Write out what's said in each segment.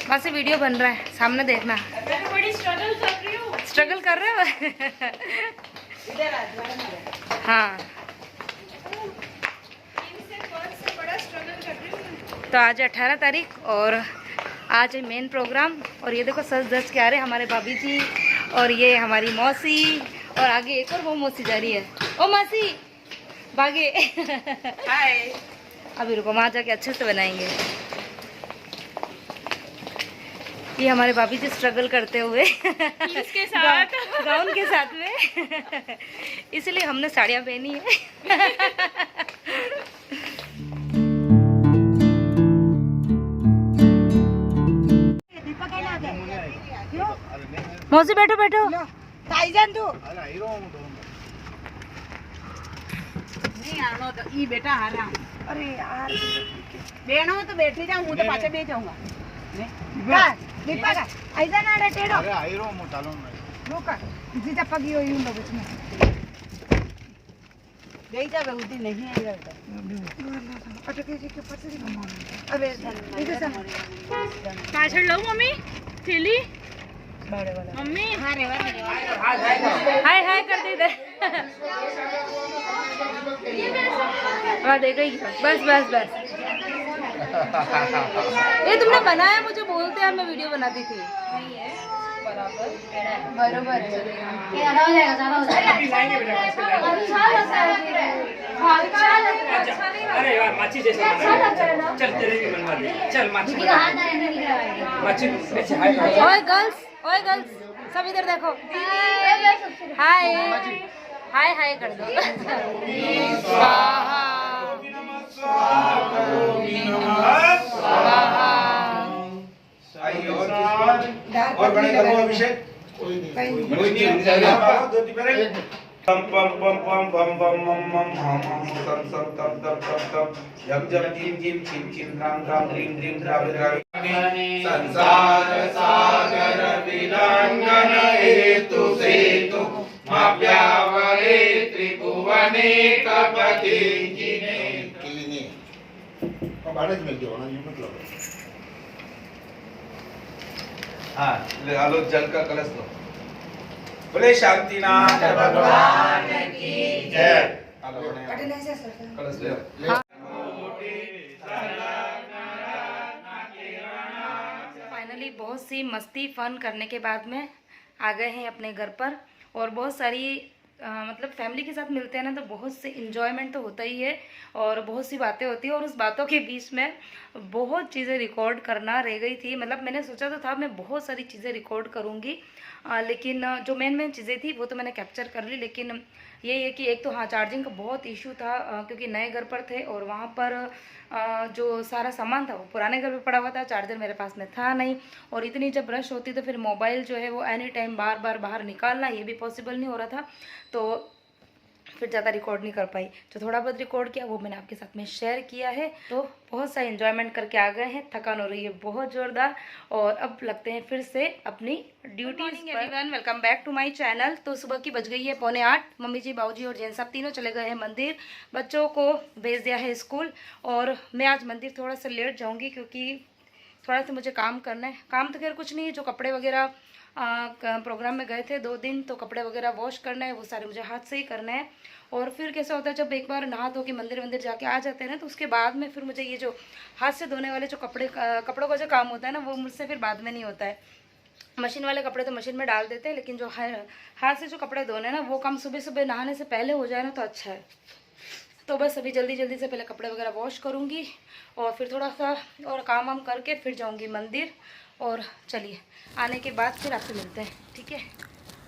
वहाँ से वीडियो बन रहा है, सामने देखना। बड़ी स्ट्रगल कर रही हूँ। स्ट्रगल कर रहे हो? हाँ, बड़ा स्ट्रगल कर रही हूँ। तो आज 18 तारीख और आज है मेन प्रोग्राम। और ये देखो सज धज के आ रहे हमारे भाभी जी और ये हमारी मौसी और आगे एक और वो मौसी जा रही है। ओ मौसी भागे। हाय। अभी रुको, वहाँ जाके अच्छे से बनाएंगे। ये हमारे भाभी जी स्ट्रगल करते हुए इसके साथ गाउन के साथ में इसलिए हमने साड़ियाँ पहनी है। मौसी बैठो बैठो। ताईजान तू नहीं आनो तो ई बेटा हारा। अरे यार बेनो तो बैठी जाऊं, હું તો પાછે બે જાऊंगा। का दीपा का ऐसा ना रे टेड़ो। अरे आईरो मो चालो ना रुका जी चपकी होई उन बीच में गई जावे उदी नहीं आई रहता अटके जी के पछे अबे इधर से पाछड़ लो मम्मी थैली मम्मी। हाय हाय कर दे इधर। वहाँ देखो ही, बस बस बस। ये तुमने बनाया, मुझे बोलते यार, मैं वीडियो बनाती थी। बराबर अरे यार माची जैसे चल तेरे भी मनवा दे। चल माची ओए गर्ल्स, ओए गर्ल्स, सब इधर देखो। हाय हाय हाय कर दो। स्वाहा स्वाहा। और बड़े करो अभिषेक कोई नहीं पम पम पम पम पम पम मम मम हम सम सम तम तम तम तम जम जम जिम जिम छिम छिम राम राम रीम रीम द्रावि द्रावि संसार सागर विलंघन हेतु सेतु माप्यावरे त्रिभुवने कपति जिने किलिने और बाड़े में जो ना ये मतलब हाँ ले आलो जल का कलश लो। बोले शांतिनाथ भगवान की जय। कलश ले फाइनली बहुत सी मस्ती फन करने के बाद में आ गए हैं अपने घर पर। और बहुत सारी मतलब फैमिली के साथ मिलते हैं ना, तो बहुत से इंजॉयमेंट तो होता ही है और बहुत सी बातें होती है। और उस बातों के बीच में बहुत चीज़ें रिकॉर्ड करना रह गई थी। मतलब मैंने सोचा तो था मैं बहुत सारी चीज़ें रिकॉर्ड करूँगी, लेकिन जो मेन चीज़ें थी वो तो मैंने कैप्चर कर ली। लेकिन ये है कि एक तो हाँ, चार्जिंग का बहुत इशू था, क्योंकि नए घर पर थे और वहाँ पर जो सारा सामान था वो पुराने घर पे पड़ा हुआ था। चार्जर मेरे पास में था नहीं, और इतनी जब रश होती तो फिर मोबाइल जो है वो एनी टाइम बार बार बाहर निकालना ये भी पॉसिबल नहीं हो रहा था, तो फिर ज़्यादा रिकॉर्ड नहीं कर पाई। जो थोड़ा बहुत रिकॉर्ड किया वो मैंने आपके साथ में शेयर किया है। तो बहुत सा एंजॉयमेंट करके आ गए हैं, थकान हो रही है बहुत ज़ोरदार, और अब लगते हैं फिर से अपनी ड्यूटीज पर। Everyone, welcome back to my channel. तो सुबह की बज गई है 7:45। मम्मी जी, बाबूजी और जैन साहब तीनों चले गए हैं मंदिर, बच्चों को भेज दिया है स्कूल, और मैं आज मंदिर थोड़ा सा लेट जाऊँगी क्योंकि थोड़ा सा मुझे काम करना है। काम तो खैर कुछ नहीं है, जो कपड़े वगैरह प्रोग्राम में गए थे 2 दिन, तो कपड़े वगैरह वॉश करना है, वो सारे मुझे हाथ से ही करना है। और फिर कैसा होता है, जब एक बार नहा धो के मंदिर जाके आ जाते हैं ना, तो उसके बाद में फिर मुझे ये जो हाथ से धोने वाले जो कपड़ों का जो काम होता है ना, वो मुझसे फिर बाद में नहीं होता है। मशीन वाले कपड़े तो मशीन में डाल देते हैं, लेकिन जो हाथ से जो कपड़े धोने ना, वो काम सुबह सुबह नहाने से पहले हो जाए ना तो अच्छा है। तो बस अभी जल्दी जल्दी से पहले कपड़े वगैरह वॉश करूँगी और फिर थोड़ा सा और काम वाम करके फिर जाऊँगी मंदिर। और चलिए, आने के बाद फिर आपसे मिलते हैं, ठीक है।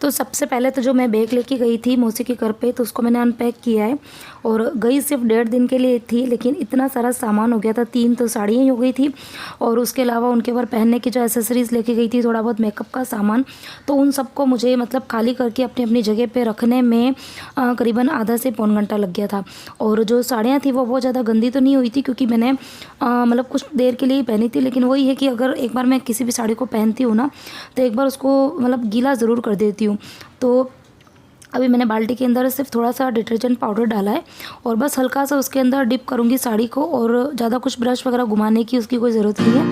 तो सबसे पहले तो जो मैं बैग लेके गई थी मौसी के घर पे, तो उसको मैंने अनपैक किया है। और गई सिर्फ 1.5 दिन के लिए थी, लेकिन इतना सारा सामान हो गया था। 3 तो साड़ियाँ ही हो गई थी, और उसके अलावा उनके ऊपर पहनने की जो एसेसरीज़ लेके गई थी, थोड़ा बहुत मेकअप का सामान, तो उन सबको मुझे मतलब खाली करके अपनी अपनी जगह पे रखने में करीबन आधा से पौन घंटा लग गया था। और जो साड़ियाँ थी वो बहुत ज़्यादा गंदी तो नहीं हुई थी, क्योंकि मैंने मतलब कुछ देर के लिए ही पहनी थी। लेकिन वही है कि अगर एक बार मैं किसी भी साड़ी को पहनती हूँ ना, तो एक बार उसको मतलब गीला ज़रूर कर देती हूँ। तो अभी मैंने बाल्टी के अंदर सिर्फ थोड़ा सा डिटर्जेंट पाउडर डाला है, और बस हल्का सा उसके अंदर डिप करूँगी साड़ी को, और ज़्यादा कुछ ब्रश वगैरह घुमाने की उसकी कोई ज़रूरत नहीं है।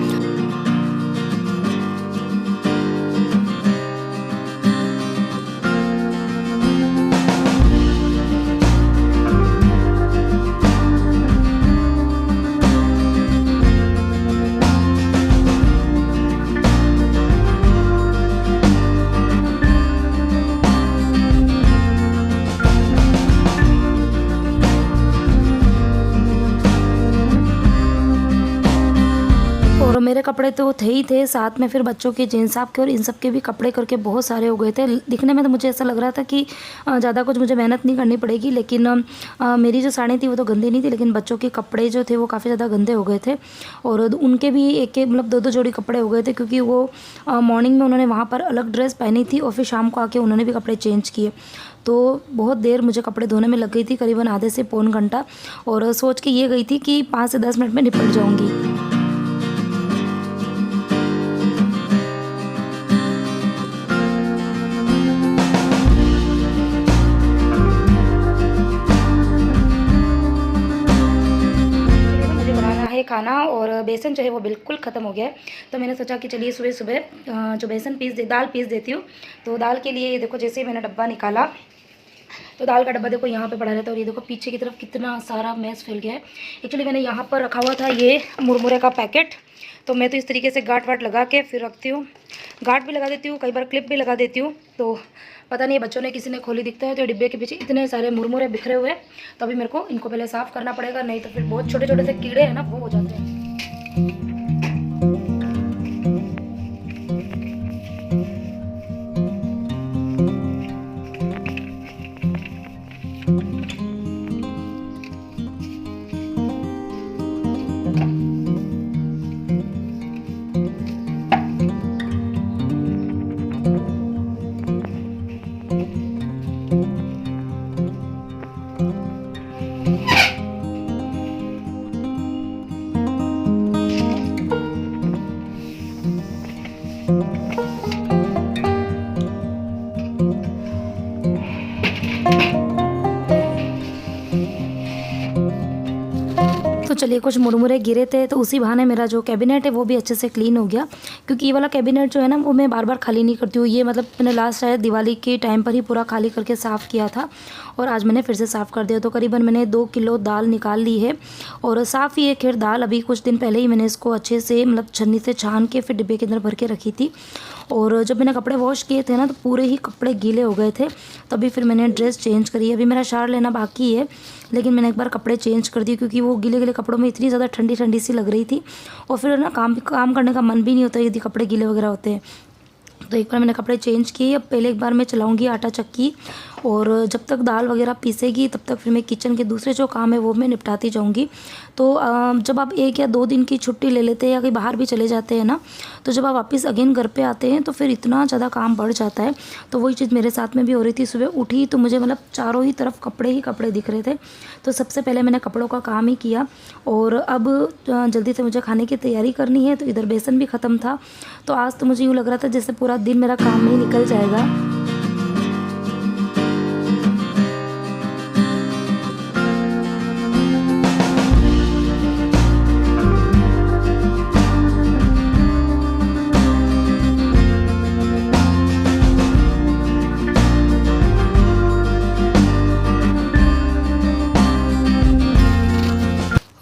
और मेरे कपड़े तो थे ही थे, साथ में फिर बच्चों के, जेंट्स साहब के और इन सब के भी कपड़े करके बहुत सारे हो गए थे। दिखने में तो मुझे ऐसा लग रहा था कि ज़्यादा कुछ मुझे मेहनत नहीं करनी पड़ेगी, लेकिन मेरी जो साड़ी थी वो तो गंदी नहीं थी, लेकिन बच्चों के कपड़े जो थे वो काफ़ी ज़्यादा गंदे हो गए थे। और उनके भी एक मतलब 2-2 जोड़ी कपड़े हो गए थे, क्योंकि वो मॉर्निंग में उन्होंने वहाँ पर अलग ड्रेस पहनी थी और फिर शाम को आके उन्होंने भी कपड़े चेंज किए। तो बहुत देर मुझे कपड़े धोने में लग गई थी, करीबन आधे से पौन घंटा। और सोच के ये गई थी कि 5 से 10 मिनट में निपट जाऊँगी। खाना और बेसन जो है वो बिल्कुल ख़त्म हो गया है, तो मैंने सोचा कि चलिए सुबह सुबह जो बेसन दाल पीस देती हूँ। तो दाल के लिए ये देखो, जैसे ही मैंने डब्बा निकाला तो दाल का डब्बा देखो यहाँ पे पड़ा रहता है, और ये देखो पीछे की तरफ कितना सारा मैस फैल गया है। एक्चुअली मैंने यहाँ पर रखा हुआ था ये मुरमुरे का पैकेट, तो मैं तो इस तरीके से गांठ वाट लगा के फिर रखती हूँ। गांठ भी लगा देती हूँ, कई बार क्लिप भी लगा देती हूँ। तो पता नहीं बच्चों ने किसी ने खोली दिखता है, तो डिब्बे के पीछे इतने सारे मुरमुरे बिखरे हुए हैं। तो अभी मेरे को इनको पहले साफ़ करना पड़ेगा, नहीं तो फिर बहुत छोटे छोटे से कीड़े हैं ना, वो हो जाते हैं। तो चलिए, कुछ मुरमुरे गिरे थे तो उसी बहाने मेरा जो कैबिनेट है वो भी अच्छे से क्लीन हो गया, क्योंकि ये वाला कैबिनेट जो है ना वो मैं बार बार खाली नहीं करती हूँ। ये मतलब मैंने लास्ट शायद दिवाली के टाइम पर ही पूरा खाली करके साफ़ किया था, और आज मैंने फिर से साफ़ कर दिया। तो करीबन मैंने 2 किलो दाल निकाल ली है, और साफ़ ही है खैर दाल। अभी कुछ दिन पहले ही मैंने इसको अच्छे से मतलब छन्नी से छान के फिर डिब्बे के अंदर भर के रखी थी। और जब मैंने कपड़े वॉश किए थे ना तो पूरे ही कपड़े गीले हो गए थे, तभी फिर मैंने ड्रेस चेंज करी। अभी मेरा शार लेना बाकी है, लेकिन मैंने एक बार कपड़े चेंज कर दिए, क्योंकि वो गीले गीले कपड़ों में इतनी ज़्यादा ठंडी ठंडी सी लग रही थी, और फिर ना काम करने का मन भी नहीं होता यदि कपड़े गीले वगैरह होते हैं। तो एक बार मैंने कपड़े चेंज किए। अब पहले एक बार मैं चलाऊंगी आटा चक्की, और जब तक दाल वगैरह पीसेगी तब तक फिर मैं किचन के दूसरे जो काम है वो मैं निपटाती जाऊंगी। तो जब आप 1 या 2 दिन की छुट्टी ले लेते हैं या कहीं बाहर भी चले जाते हैं ना, तो जब आप वापस अगेन घर पे आते हैं तो फिर इतना ज़्यादा काम बढ़ जाता है। तो वही चीज़ मेरे साथ में भी हो रही थी। सुबह उठी तो मुझे मतलब चारों ही तरफ कपड़े ही कपड़े दिख रहे थे। तो सबसे पहले मैंने कपड़ों का काम ही किया, और अब जल्दी से मुझे खाने की तैयारी करनी है। तो इधर बेसन भी ख़त्म था, तो आज तो मुझे यूँ लग रहा था जैसे पूरा दिन मेरा काम में ही निकल जाएगा।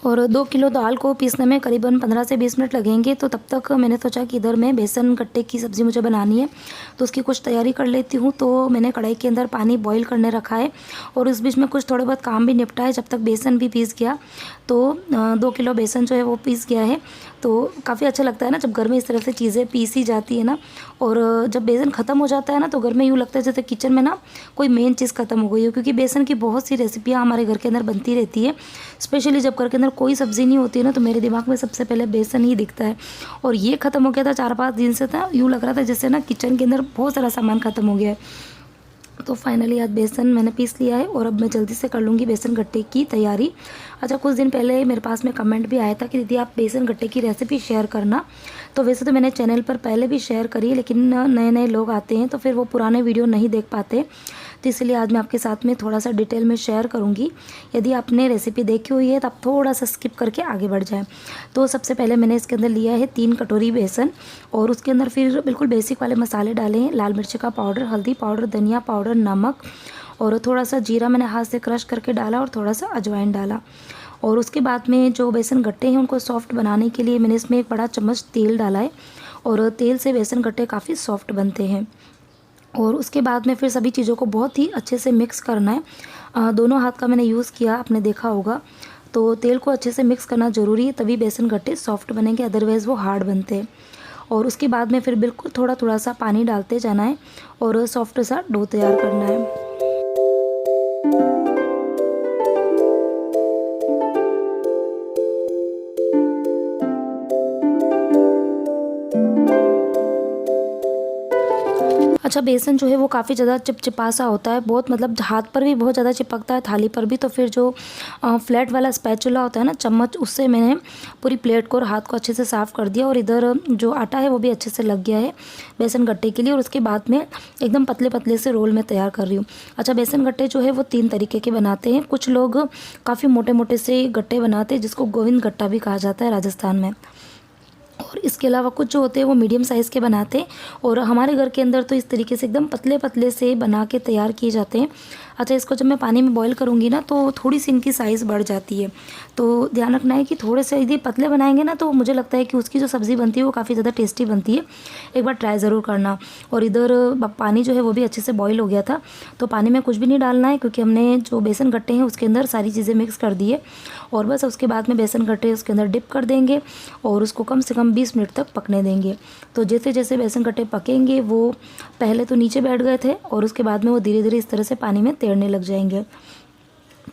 और 2 किलो दाल को पीसने में करीबन 15 से 20 मिनट लगेंगे। तो तब तक मैंने सोचा कि इधर में बेसन गट्टे की सब्ज़ी मुझे बनानी है, तो उसकी कुछ तैयारी कर लेती हूँ। तो मैंने कढ़ाई के अंदर पानी बॉईल करने रखा है, और उस बीच में कुछ थोड़े बहुत काम भी निपटा है, जब तक बेसन भी पीस गया। तो 2 किलो बेसन जो है वो पीस गया है। तो काफ़ी अच्छा लगता है ना जब घर में इस तरह से चीज़ें पीसी जाती है ना। और जब बेसन ख़त्म हो जाता है ना तो घर में यूँ लगता है जैसे किचन में ना कोई मेन चीज़ ख़त्म हो गई हो, क्योंकि बेसन की बहुत सी रेसिपियाँ हमारे घर के अंदर बनती रहती है। स्पेशली जब घर के अंदर कोई सब्ज़ी नहीं होती है ना, तो मेरे दिमाग में सबसे पहले बेसन ही दिखता है। और ये ख़त्म हो गया था 4-5 दिन से, था यूँ लग रहा था जैसे ना किचन के अंदर बहुत सारा सामान ख़त्म हो गया है। तो फाइनली आज बेसन मैंने पीस लिया है, और अब मैं जल्दी से कर लूँगी बेसन गट्टे की तैयारी। अच्छा, कुछ दिन पहले मेरे पास में कमेंट भी आया था कि दीदी आप बेसन गट्टे की रेसिपी शेयर करना। तो वैसे तो मैंने चैनल पर पहले भी शेयर करी है, लेकिन नए नए लोग आते हैं तो फिर वो पुराने वीडियो नहीं देख पाते, तो इसलिए आज मैं आपके साथ में थोड़ा सा डिटेल में शेयर करूँगी। यदि आपने रेसिपी देखी हुई है तो आप थोड़ा सा स्किप करके आगे बढ़ जाएँ। तो सबसे पहले मैंने इसके अंदर लिया है 3 कटोरी बेसन, और उसके अंदर फिर बिल्कुल बेसिक वाले मसाले डाले हैं। लाल मिर्च का पाउडर, हल्दी पाउडर, धनिया पाउडर, नमक, और थोड़ा सा जीरा मैंने हाथ से क्रश करके डाला, और थोड़ा सा अजवाइन डाला। और उसके बाद में जो बेसन गट्टे हैं उनको सॉफ्ट बनाने के लिए मैंने इसमें 1 बड़ा चम्मच तेल डाला है, और तेल से बेसन गट्टे काफ़ी सॉफ्ट बनते हैं। और उसके बाद में फिर सभी चीज़ों को बहुत ही अच्छे से मिक्स करना है। दोनों हाथ का मैंने यूज़ किया, आपने देखा होगा। तो तेल को अच्छे से मिक्स करना ज़रूरी है, तभी बेसन गट्टे सॉफ्ट बनेंगे, अदरवाइज़ वो हार्ड बनते हैं। और उसके बाद में फिर बिल्कुल थोड़ा थोड़ा सा पानी डालते जाना है और सॉफ्ट सा डो तैयार करना है। अच्छा, बेसन जो है वो काफ़ी ज़्यादा चिपचिपा सा होता है, बहुत मतलब हाथ पर भी बहुत ज़्यादा चिपकता है, थाली पर भी। तो फिर जो फ्लैट वाला स्पैचुला होता है ना, चम्मच, उससे मैंने पूरी प्लेट को और हाथ को अच्छे से साफ़ कर दिया। और इधर जो आटा है वो भी अच्छे से लग गया है बेसन गट्टे के लिए। और उसके बाद में एकदम पतले पतले से रोल में तैयार कर रही हूँ। अच्छा, बेसन गट्टे जो है वो 3 तरीके के बनाते हैं। कुछ लोग काफ़ी मोटे मोटे से गट्टे बनाते हैं, जिसको गोविंद गट्टा भी कहा जाता है राजस्थान में। और इसके अलावा कुछ जो होते हैं वो मीडियम साइज़ के बनाते हैं। और हमारे घर के अंदर तो इस तरीके से एकदम पतले पतले से बना के तैयार किए जाते हैं। अच्छा, इसको जब मैं पानी में बॉईल करूँगी ना, तो थोड़ी सी इनकी साइज़ बढ़ जाती है। तो ध्यान रखना है कि थोड़े से यदि पतले बनाएंगे ना, तो मुझे लगता है कि उसकी जो सब्ज़ी बनती है वो काफ़ी ज़्यादा टेस्टी बनती है। एक बार ट्राई ज़रूर करना। और इधर पानी जो है वो भी अच्छे से बॉईल हो गया था। तो पानी में कुछ भी नहीं डालना है, क्योंकि हमने जो बेसन गट्टे हैं उसके अंदर सारी चीज़ें मिक्स कर दी है। और बस उसके बाद में बेसन गट्टे उसके अंदर डिप कर देंगे और उसको कम से कम 20 मिनट तक पकने देंगे। तो जैसे जैसे बेसन गट्टे पकेंगे, वो पहले तो नीचे बैठ गए थे और उसके बाद में वो धीरे धीरे इस तरह से पानी में तैरने लग जाएंगे।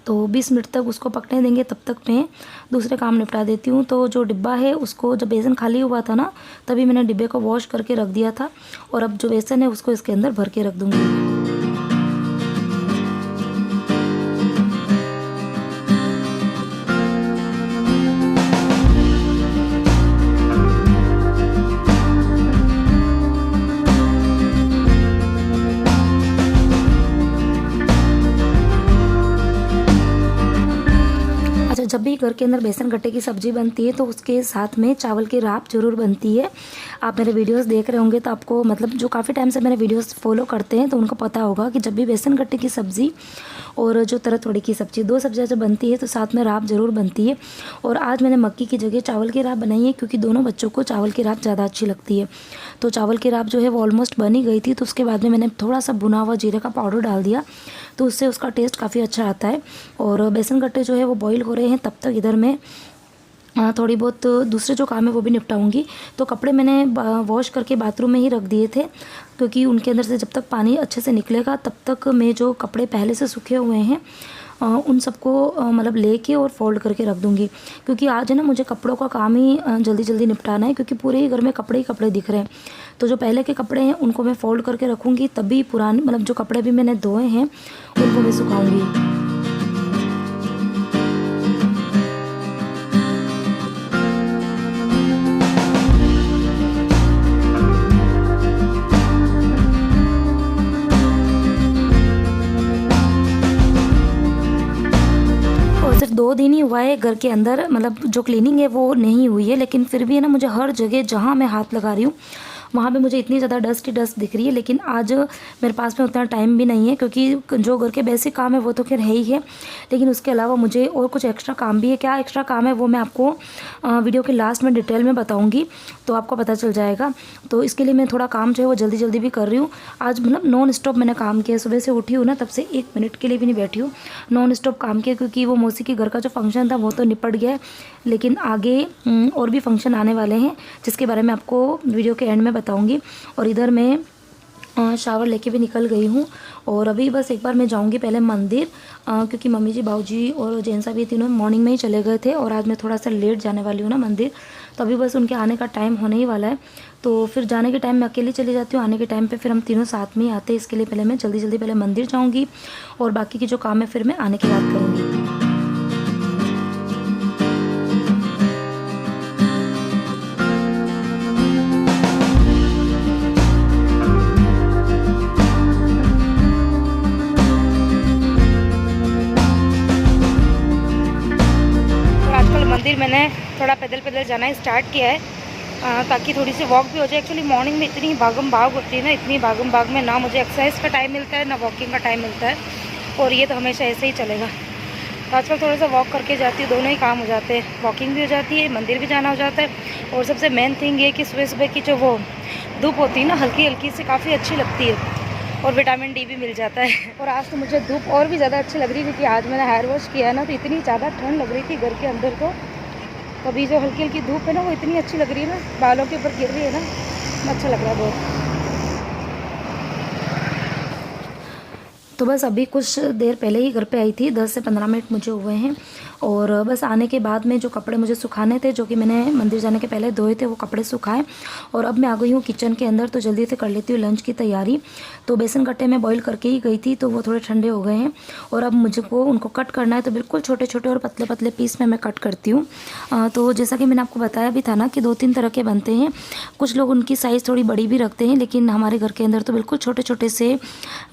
तो 20 मिनट तक उसको पकने देंगे। तब तक मैं दूसरे काम निपटा देती हूँ। तो जो डिब्बा है उसको, जब बेसन खाली हुआ था ना, तभी मैंने डिब्बे को वॉश करके रख दिया था। और अब जो बेसन है उसको इसके अंदर भर के रख दूँगी। जब भी घर के अंदर बेसन गट्टे की सब्ज़ी बनती है तो उसके साथ में चावल की राब ज़रूर बनती है। आप मेरे वीडियोस देख रहे होंगे तो आपको, मतलब जो काफ़ी टाइम से मेरे वीडियोस फॉलो करते हैं, तो उनको पता होगा कि जब भी बेसन गट्टे की सब्ज़ी और जो तरह थोड़ी की सब्ज़ी, 2 सब्जियाँ जब बनती है तो साथ में राब ज़रूर बनती है। और आज मैंने मक्की की जगह चावल की राब बनाई है, क्योंकि दोनों बच्चों को चावल की राब ज़्यादा अच्छी लगती है। तो चावल की राब जो है वो ऑलमोस्ट बन ही गई थी। तो उसके बाद में मैंने थोड़ा सा भुना हुआ जीरे का पाउडर डाल दिया, तो उससे उसका टेस्ट काफ़ी अच्छा आता है। और बेसन गट्टे जो है वो बॉईल हो रहे हैं, तब तक इधर मैं थोड़ी बहुत दूसरे जो काम है वो भी निपटाऊंगी। तो कपड़े मैंने वॉश करके बाथरूम में ही रख दिए थे, क्योंकि उनके अंदर से जब तक पानी अच्छे से निकलेगा तब तक मैं जो कपड़े पहले से सूखे हुए हैं उन सबको मतलब लेके और फोल्ड करके रख दूंगी। क्योंकि आज है ना, मुझे कपड़ों का काम ही जल्दी जल्दी निपटाना है, क्योंकि पूरे ही घर में कपड़े ही कपड़े दिख रहे हैं। तो जो पहले के कपड़े हैं उनको मैं फोल्ड करके रखूँगी, तभी पुराने, मतलब जो कपड़े भी मैंने धोए हैं उनको मैं सुखाऊँगी। सिर्फ 2 दिन ही हुआ है घर के अंदर, मतलब जो क्लीनिंग है वो नहीं हुई है, लेकिन फिर भी है ना, मुझे हर जगह जहाँ मैं हाथ लगा रही हूँ वहाँ पे मुझे इतनी ज़्यादा डस्ट ही डस्ट दिख रही है। लेकिन आज मेरे पास में उतना टाइम भी नहीं है, क्योंकि जो घर के बेसिक काम है वो तो खैर है ही है, लेकिन उसके अलावा मुझे और कुछ एक्स्ट्रा काम भी है। क्या एक्स्ट्रा काम है वो मैं आपको वीडियो के लास्ट में डिटेल में बताऊँगी, तो आपको पता चल जाएगा। तो इसके लिए मैं थोड़ा काम जो है वो जल्दी जल्दी भी कर रही हूँ। आज मतलब नॉन स्टॉप मैंने काम किया, सुबह से उठी हूँ ना तब से 1 मिनट के लिए भी नहीं बैठी हूँ, नॉन स्टॉप काम किया। क्योंकि वो मौसी के घर का जो फंक्शन था वो तो निपट गया है, लेकिन आगे और भी फंक्शन आने वाले हैं, जिसके बारे में आपको वीडियो के एंड में बताऊँगी। और इधर मैं शावर लेके भी निकल गई हूँ। और अभी बस एक बार मैं जाऊँगी पहले मंदिर, क्योंकि मम्मी जी, बाबूजी और जैन साहब ये तीनों मॉर्निंग में ही चले गए थे, और आज मैं थोड़ा सा लेट जाने वाली हूँ ना मंदिर। तो अभी बस उनके आने का टाइम होने ही वाला है। तो फिर जाने के टाइम मैं अकेली चली जाती हूँ, आने के टाइम पे फिर हम तीनों साथ में ही आते हैं। इसके लिए पहले मैं जल्दी जल्दी पहले मंदिर जाऊँगी, और बाकी के जो काम है फिर मैं आने के बाद करूँगी। मंदिर मैंने थोड़ा पैदल पैदल जाना स्टार्ट किया है, ताकि थोड़ी सी वॉक भी हो जाए। एक्चुअली मॉर्निंग में इतनी भागम भाग होती है ना, इतनी भागम भाग में ना मुझे एक्सरसाइज का टाइम मिलता है ना वॉकिंग का टाइम मिलता है, और ये तो हमेशा ऐसे ही चलेगा। तो आजकल थोड़ा सा वॉक करके जाती हूँ, दोनों ही काम हो जाते हैं, वॉकिंग भी हो जाती है, मंदिर भी जाना हो जाता है। और सबसे मेन थिंग ये कि सुबह सुबह की जो वो धूप होती है ना, हल्की हल्की से काफ़ी अच्छी लगती है। और विटामिन डी भी मिल जाता है। और आज तो मुझे धूप और भी ज़्यादा अच्छी लग रही है क्योंकि आज मैंने हेयर वॉश किया है ना, तो इतनी ज़्यादा ठंड लग रही थी घर के अंदर। तो अभी जो हल्की हल्की धूप है ना वो इतनी अच्छी लग रही है ना, बालों के ऊपर गिर रही है ना, अच्छा लग रहा है बहुत। तो बस अभी कुछ देर पहले ही घर पे आई थी, 10 से 15 मिनट मुझे हुए हैं। और बस आने के बाद में जो कपड़े मुझे सुखाने थे, जो कि मैंने मंदिर जाने के पहले धोए थे, वो कपड़े सुखाए। और अब मैं आ गई हूँ किचन के अंदर, तो जल्दी से कर लेती हूँ लंच की तैयारी। तो बेसन गट्टे में बॉईल करके ही गई थी, तो वो थोड़े ठंडे हो गए हैं और अब मुझको उनको कट करना है। तो बिल्कुल छोटे छोटे और पतले पतले पीस में मैं कट करती हूँ। तो जैसा कि मैंने आपको बताया भी था ना कि 2-3 तरह के बनते हैं। कुछ लोग उनकी साइज़ थोड़ी बड़ी भी रखते हैं, लेकिन हमारे घर के अंदर तो बिल्कुल छोटे छोटे से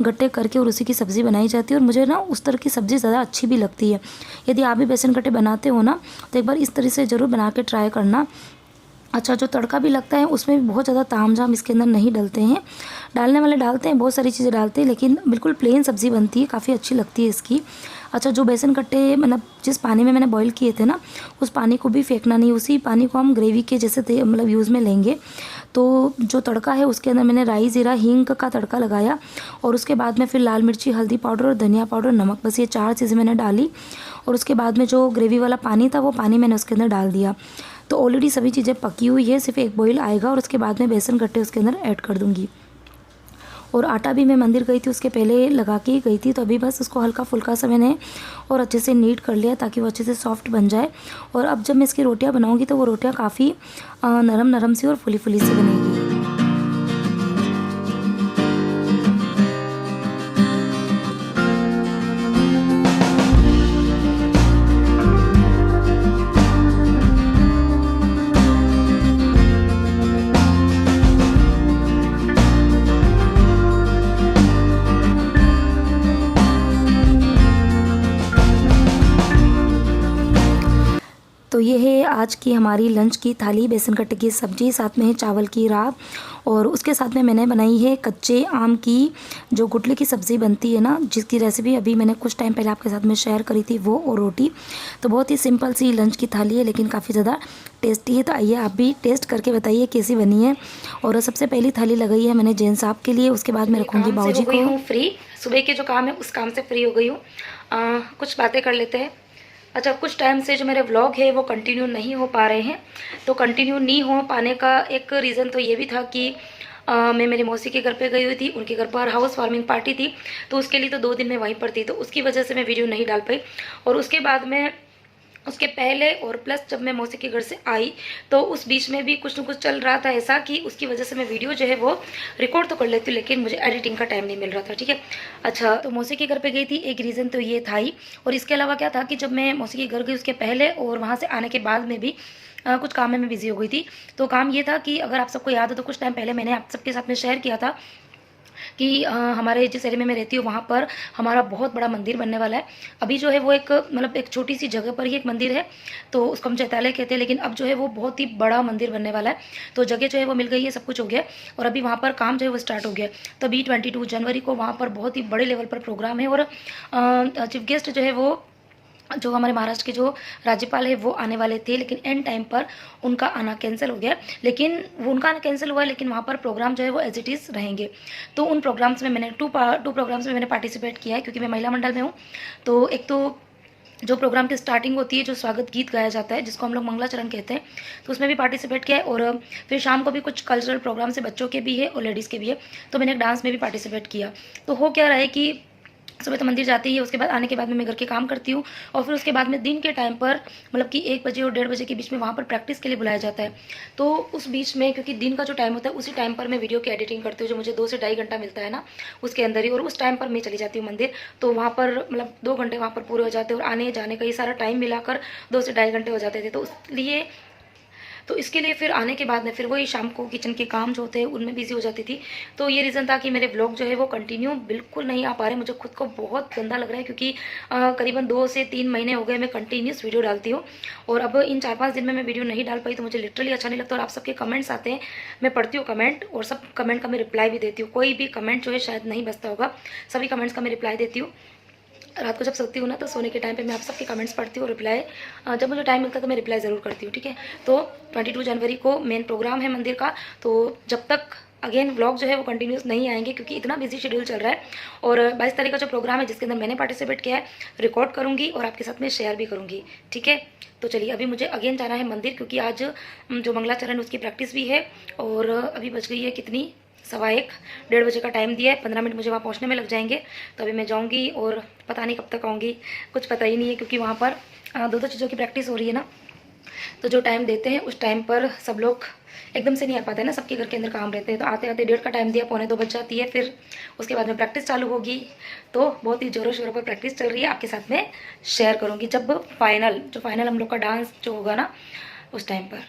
गट्टे करके और उसी की सब्ज़ी बनाई जाती है। और मुझे ना उस तरह की सब्ज़ी ज़्यादा अच्छी भी लगती है। यदि आप भी बेसन गट्टे बनाते हो ना, तो एक बार इस तरह से ज़रूर बना के ट्राई करना। अच्छा, जो तड़का भी लगता है उसमें भी बहुत ज़्यादा तामझाम इसके अंदर नहीं डलते हैं। डालने वाले डालते हैं, बहुत सारी चीज़ें डालते हैं, लेकिन बिल्कुल प्लेन सब्ज़ी बनती है, काफ़ी अच्छी लगती है इसकी। अच्छा, जो बेसन गट्टे मतलब जिस पानी में मैंने बॉईल किए थे ना, उस पानी को भी फेंकना नहीं, उसी पानी को हम ग्रेवी के जैसे मतलब यूज़ में लेंगे। तो जो तड़का है उसके अंदर मैंने राई ज़ीरा हींग का तड़का लगाया और उसके बाद में फिर लाल मिर्ची, हल्दी पाउडर और धनिया पाउडर, नमक, बस ये 4 चीज़ें मैंने डाली। और उसके बाद में जो ग्रेवी वाला पानी था वो पानी मैंने उसके अंदर डाल दिया। तो ऑलरेडी सभी चीज़ें पकी हुई है, सिर्फ एक बॉईल आएगा और उसके बाद में बेसन गट्टे उसके अंदर ऐड कर दूँगी। और आटा भी मैं मंदिर गई थी उसके पहले लगा के ही गई थी, तो अभी बस उसको हल्का फुल्का सा मैंने और अच्छे से नीट कर लिया ताकि वो अच्छे से सॉफ्ट बन जाए। और अब जब मैं इसकी रोटियां बनाऊंगी तो वो रोटियां काफ़ी नरम नरम सी और फुली फुली सी बनेगी। तो ये है आज की हमारी लंच की थाली, बेसन गट्टे की सब्ज़ी, साथ में है चावल की राब और उसके साथ में मैंने बनाई है कच्चे आम की जो गुटली की सब्ज़ी बनती है ना, जिसकी रेसिपी अभी मैंने कुछ टाइम पहले आपके साथ में शेयर करी थी, वो और रोटी। तो बहुत ही सिंपल सी लंच की थाली है, लेकिन काफ़ी ज़्यादा टेस्टी है। तो आइए आप भी टेस्ट करके बताइए कैसी बनी है। और सबसे पहली थाली लगाई है मैंने जैन साहब के लिए, उसके बाद मैं रखूँगी बाबूजी को। फ्री सुबह के जो काम है उस काम से फ्री हो गई हूँ। कुछ बातें कर लेते हैं। अच्छा, कुछ टाइम से जो मेरे व्लॉग है वो कंटिन्यू नहीं हो पा रहे हैं। तो कंटिन्यू नहीं हो पाने का एक रीज़न तो ये भी था कि मैं मेरी मौसी के घर पे गई हुई थी, उनके घर पर हाउस वार्मिंग पार्टी थी, तो उसके लिए तो 2 दिन मैं वहीं पर थी, तो उसकी वजह से मैं वीडियो नहीं डाल पाई। और उसके बाद में उसके पहले और प्लस जब मैं मौसी के घर से आई तो उस बीच में भी कुछ न कुछ चल रहा था ऐसा कि उसकी वजह से मैं वीडियो जो है वो रिकॉर्ड तो कर लेती हूँ, लेकिन मुझे एडिटिंग का टाइम नहीं मिल रहा था। ठीक है। अच्छा, तो मौसी के घर पे गई थी, एक रीज़न तो ये था ही। और इसके अलावा क्या था कि जब मैं मौसी के घर गई उसके पहले और वहाँ से आने के बाद में भी कुछ काम में मैं बिजी हो गई थी। तो काम ये था कि अगर आप सबको याद हो तो कुछ टाइम पहले मैंने आप सबके साथ में शेयर किया था कि हमारे जिस एरिया में मैं रहती हूँ वहाँ पर हमारा बहुत बड़ा मंदिर बनने वाला है। अभी जो है वो एक मतलब एक छोटी सी जगह पर ही एक मंदिर है, तो उसको हम चैतालय कहते हैं, लेकिन अब जो है वो बहुत ही बड़ा मंदिर बनने वाला है। तो जगह जो है वो मिल गई है, सब कुछ हो गया और अभी वहाँ पर काम जो है वो स्टार्ट हो गया। तो अभी 22 जनवरी को वहाँ पर बहुत ही बड़े लेवल पर प्रोग्राम है और चीफ गेस्ट जो है वो जो हमारे महाराष्ट्र के जो राज्यपाल है वो आने वाले थे, लेकिन एंड टाइम पर उनका आना कैंसिल हो गया। लेकिन वो उनका आना कैंसिल हुआ, लेकिन वहाँ पर प्रोग्राम जो है वो एज इट इज़ रहेंगे। तो उन प्रोग्राम्स में मैंने टू प्रोग्राम्स में मैंने पार्टिसिपेट किया है, क्योंकि मैं महिला मंडल में हूँ। तो एक तो जो प्रोग्राम की स्टार्टिंग होती है, जो स्वागत गीत गाया जाता है, जिसको हम लोग मंगलाचरण कहते हैं, तो उसमें भी पार्टिसिपेट किया है। और फिर शाम को भी कुछ कल्चरल प्रोग्राम से बच्चों के भी है और लेडीज़ के भी है, तो मैंने एक डांस में भी पार्टिसिपेट किया। तो हो क्या रहा है कि सुबह तो मंदिर जाती है, उसके बाद आने के बाद में मैं घर के काम करती हूँ और फिर उसके बाद में दिन के टाइम पर मतलब कि 1 बजे और 1:30 बजे के बीच में वहाँ पर प्रैक्टिस के लिए बुलाया जाता है। तो उस बीच में क्योंकि दिन का जो टाइम होता है उसी टाइम पर मैं वीडियो की एडिटिंग करती हूँ, जो मुझे 2 से 2.5 घंटा मिलता है ना उसके अंदर ही, और उस टाइम पर मैं चली जाती हूँ मंदिर। तो वहाँ पर मतलब 2 घंटे वहाँ पर पूरे हो जाते हैं और आने जाने का ये सारा टाइम मिलाकर 2 से 2.5 घंटे हो जाते थे। तो इसलिए तो इसके लिए फिर आने के बाद में फिर वही शाम को किचन के काम जो होते हैं उनमें बिजी हो जाती थी। तो ये रीज़न था कि मेरे ब्लॉग जो है वो कंटिन्यू बिल्कुल नहीं आ पा रहे। मुझे खुद को बहुत गंदा लग रहा है, क्योंकि करीबन 2 से 3 महीने हो गए मैं कंटिन्यूस वीडियो डालती हूँ और अब इन 4-5 दिन में मैं वीडियो नहीं डाल पाई, तो मुझे लिटरली अच्छा नहीं लगता। और आप सबके कमेंट्स आते हैं, मैं पढ़ती हूँ कमेंट और सब कमेंट का मैं रिप्लाई भी देती हूँ। कोई भी कमेंट जो है शायद नहीं बचता होगा, सभी कमेंट्स का मैं रिप्लाई देती हूँ। रात को जब सोती हूँ ना तो सोने के टाइम पे मैं आप सबके कमेंट्स पढ़ती हूँ, रिप्लाई जब मुझे टाइम मिलता है तो मैं रिप्लाई ज़रूर करती हूँ। ठीक है। तो 22 जनवरी को मेन प्रोग्राम है मंदिर का, तो जब तक अगेन व्लॉग जो है वो कंटिन्यूस नहीं आएंगे क्योंकि इतना बिजी शेड्यूल चल रहा है। और 22 तारीख का जो प्रोग्राम है जिसके अंदर मैंने पार्टिसिपेट किया है, रिकॉर्ड करूँगी और आपके साथ में शेयर भी करूँगी, ठीक है। तो चलिए अभी मुझे अगेन जाना है मंदिर, क्योंकि आज जो मंगलाचरण उसकी प्रैक्टिस भी है। और अभी बज गई है कितनी, 1:15, 1:30 बजे का टाइम दिया है। 15 मिनट मुझे वहाँ पहुँचने में लग जाएंगे। तो अभी मैं जाऊँगी और पता नहीं कब तक आऊँगी, कुछ पता ही नहीं है, क्योंकि वहाँ पर 2 चीज़ों की प्रैक्टिस हो रही है ना। तो जो टाइम देते हैं उस टाइम पर सब लोग एकदम से नहीं आ पाते ना, सबके घर के अंदर काम रहते हैं। तो आते आते 1:30 का टाइम दिया, 1:45 बज जाती है। फिर उसके बाद में प्रैक्टिस चालू होगी। तो बहुत ही ज़ोरों शोरों पर प्रैक्टिस चल रही है, आपके साथ में शेयर करूँगी जब फाइनल हम लोग का डांस जो होगा ना उस टाइम पर।